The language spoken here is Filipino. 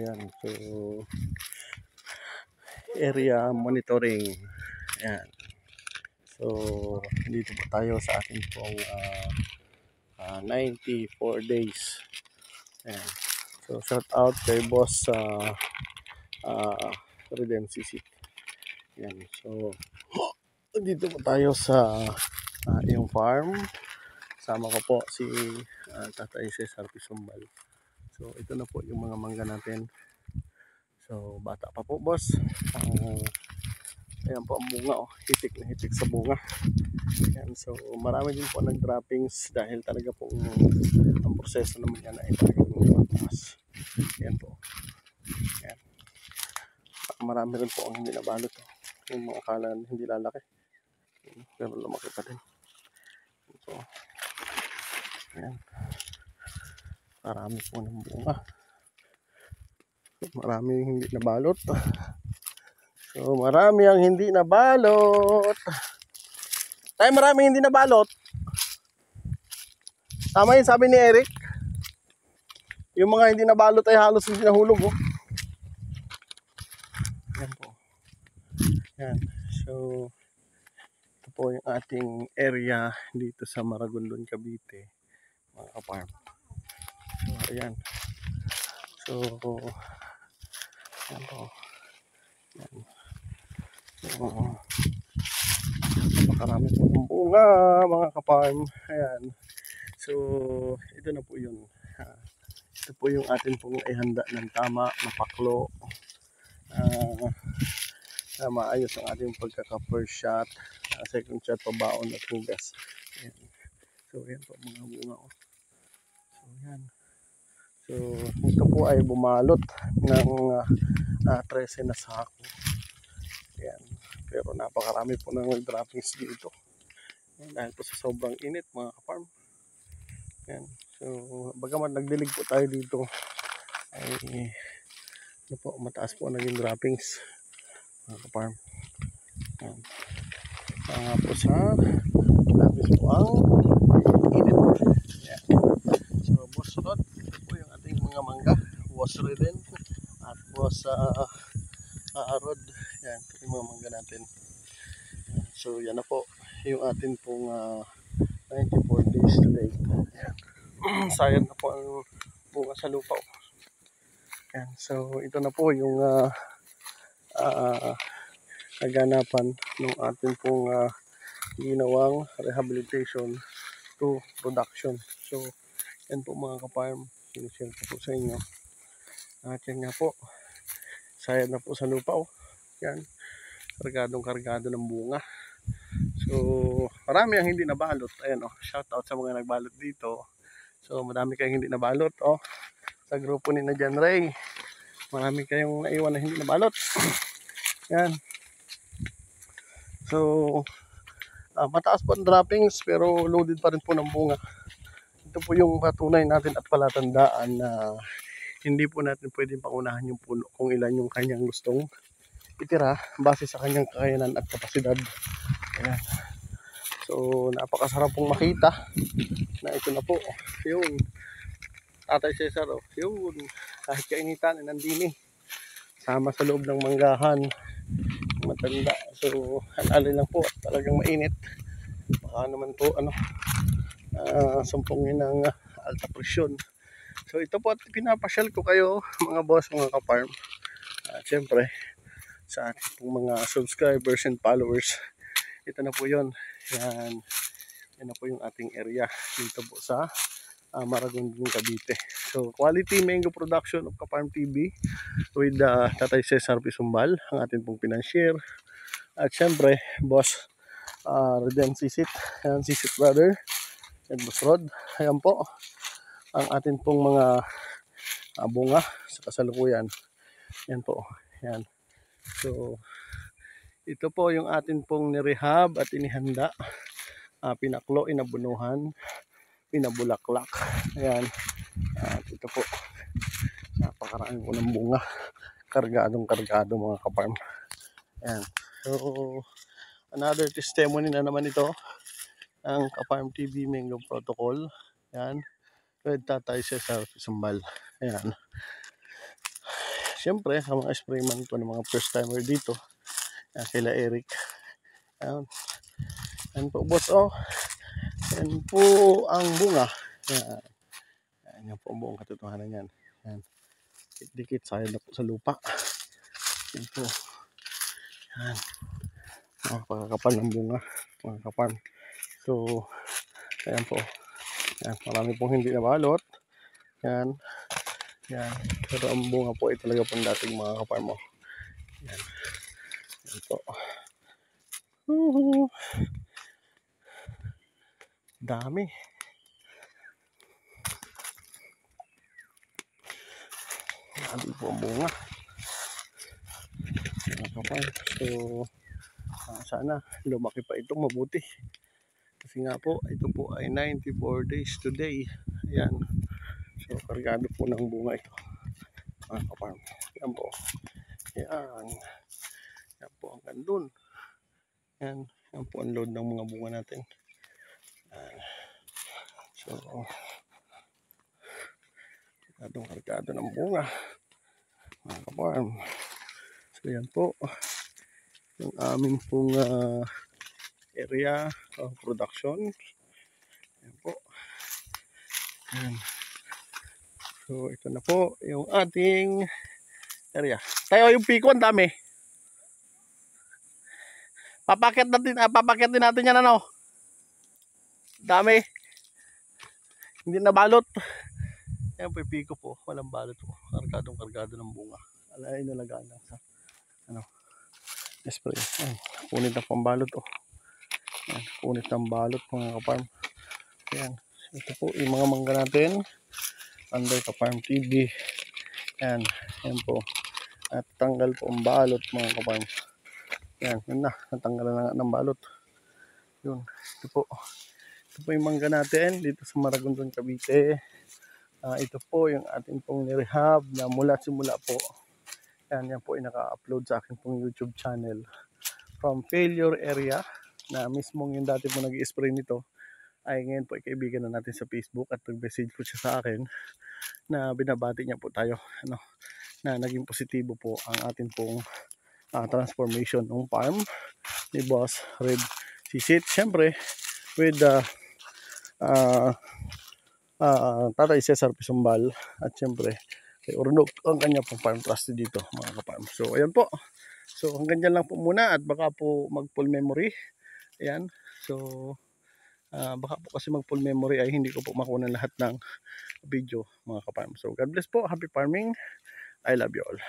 Ayan, so area monitoring. Ayan. So dito po tayo sa ating pong 94 days. Ayan. So shout out kay boss Redemption City. Ayan. So dito po tayo sa yung farm. Sama ko po si Tatay Cesar Pisumbal. So ito na po yung mga mangga natin. So bata pa po boss. Ayan po ang bunga, oh. Hitik na hitik sa bunga. Ayan, so marami din po nag-droppings dahil talaga po ang proseso naman yan ay talagang mataas. Ayan po. Ayan. Marami rin po ang hindi nabalot, oh. Yung mga akala hindi lalaki, pero lumaki pa din. So ayan, marami po ng bunga, marami hindi nabalot. So marami ang hindi nabalot. Tayo marami hindi nabalot. Tama yun sabi ni Eric. Yung mga hindi nabalot ay halos hindi nahulog, oh. Yan po. Yan. So ito po yung ating area dito sa Maragondon, Cavite, mga ka-farm. So ayan. So yan po. Yan. So napakarami po ng bunga, mga ka-farm. Ayan. So ito na po yun. Ito po yung atin pong ihanda ng tama na paklo. Maayos ang ating pagkaka-first shot, second shot, pabaon at hugas. Ayan. So yan po mga bunga, oh. So yan. So ito po ay bumalot ng 13 na sako. Ayan. Pero napakarami po ng droppings dito. Ayan, dahil po sa sobrang init, mga ka-farm. Ayan. So bagaman nagdilig po tayo dito, ay ano po, mataas po naging droppings, mga ka-farm. Ayan. Po sa labis po ang init. Ayan. So boss Rod, ito po yung ating mga mangga. Was rin at was Rod. Yan, ito yung mga mangga natin. So yan na po yung atin pong 94 days today. Ayan. Sayang na po ang bunga sa lupa. Ayan. So ito na po yung naganapan ng ating pong ginawang rehabilitation to production. So yan po mga ka-farm, sinishare ko po sa inyo. At yan nga po, sayad na po sa lupa, oh. Yan, kargado ng bunga. So marami ang hindi nabalot. Ayan, oh, shout out sa mga nagbalot dito. So marami kayong hindi nabalot, oh. Sa grupo ni na Jan Ray, marami kayong naiwan na hindi nabalot. Yan. So mataas po ang droppings pero loaded pa rin po ng bunga. Ito po yung patunay natin at palatandaan na hindi po natin pwedeng pangunahan yung puno kung ilan yung kanyang gustong itira base sa kanyang kakayanan at kapasidad. Ayan. So napakasarap pong makita na ito na po yung Tatay Cesar, oh. Yung kahit kainitan ay nandini sama sa loob ng manggahan, matanda. So alali lang po, talagang mainit. Baka naman po sumpungin ng alta presyon. So ito po at pinapasyal ko kayo mga boss, mga ka-farm. Siyempre sa ating pong mga subscribers and followers, ito na po yun. Yan na po yung ating area dito po sa Maragondon, Cavite. So quality mango production of Ka-Farm TV with Tatay Cesar Pisumbal, ang ating pong financier. At siyempre boss Redem Sisit, ayan, Sisit brother and boss Rod. Ayan po ang atin pong mga bunga sa kasalukuyan. Yan po. Yan. So ito po yung atin pong nirehab at inihanda, pinaklo, inabunuhan, pinabulaklak. Ayan. At ito po, napakarami po ng bunga, kargadong kargado mga ka-farm. Ayan. So another testimony na naman ito ang Ka-Farm TV Mango Protocol. Ayan. With Tatay Cesar Pisumbal. Ayan. syempre, sa mga sprayman po ng mga first timer dito, kila Eric. Ayan. Ayan po, boss. Oh, ayan po ang bunga. Ayan. Ayan po ang buong katotohanan yan. Ayan. Dikit sa lupa. Ayan po. Ayan. Pagkakapal ng bunga. Mga kaparm. So, ayan po. Ayan. Marami pong hindi nabalot. Ayan. Ayan. Pero ang bunga po ay talaga pong dating mga kaparm mo. Ayan. Ayan po. Dami. Dami po ang bunga. Mga kaparm. So, sana lumaki pa ito mabuti. Kasi nga po, ito po ay 94 days today. Ayan. So, kargado po ng bunga ito. Mga kaparm. Ayan po. Ayan. Ayan po hanggang dun. Ayan. Ayan po ang load ng mga bunga natin. Ayan. So, kargado ng bunga. Mga kaparm. So, ayan po. Yung aming pong area of production. Ayan po. Ayan. So, ito na po yung ating area. Tayo yung piko, ang dami. Papakit din natin yan, ano. Dami. Hindi na balot. Ayan po yung piko po. Walang balot po. Kargado ng bunga. Alay nalagaan lang sa ano. Spray. Ayan. Punit na pang balot oh. Ayan. Punit ng balot mga kaparm. Ayan. Ito po yung mga mangga natin. Under Kaparm TV. Ayan. Ayan po. At tanggal po ang balot mga kaparm. Ayan. Yun na. Natanggal na nga ng balot. Yun. Ito po. Ito po yung mangga natin. Dito sa Maragondon, Cavite. Ito po yung ating pong nirehab na mula simula po. Yan po ay naka-upload sa akin pong YouTube channel. From failure area na mismong yung dati po nag-i-spray nito ay ngayon po ay kaibigan na natin sa Facebook at nag-message po siya sa akin na binabati niya po tayo ano, na naging positibo po ang ating pong transformation ng farm ni Boss Red Sisit. Siyempre with Tatay Cesar Pisumbal at siyempre kay Ornog ang kanya pong farm trust dito mga kaparm. So ayan po. So hanggang dyan lang po muna at baka po mag full memory. Ayan. So baka po kasi mag full memory ay hindi ko po makuha lahat ng video mga kaparm. So God bless po. Happy farming. I love you all.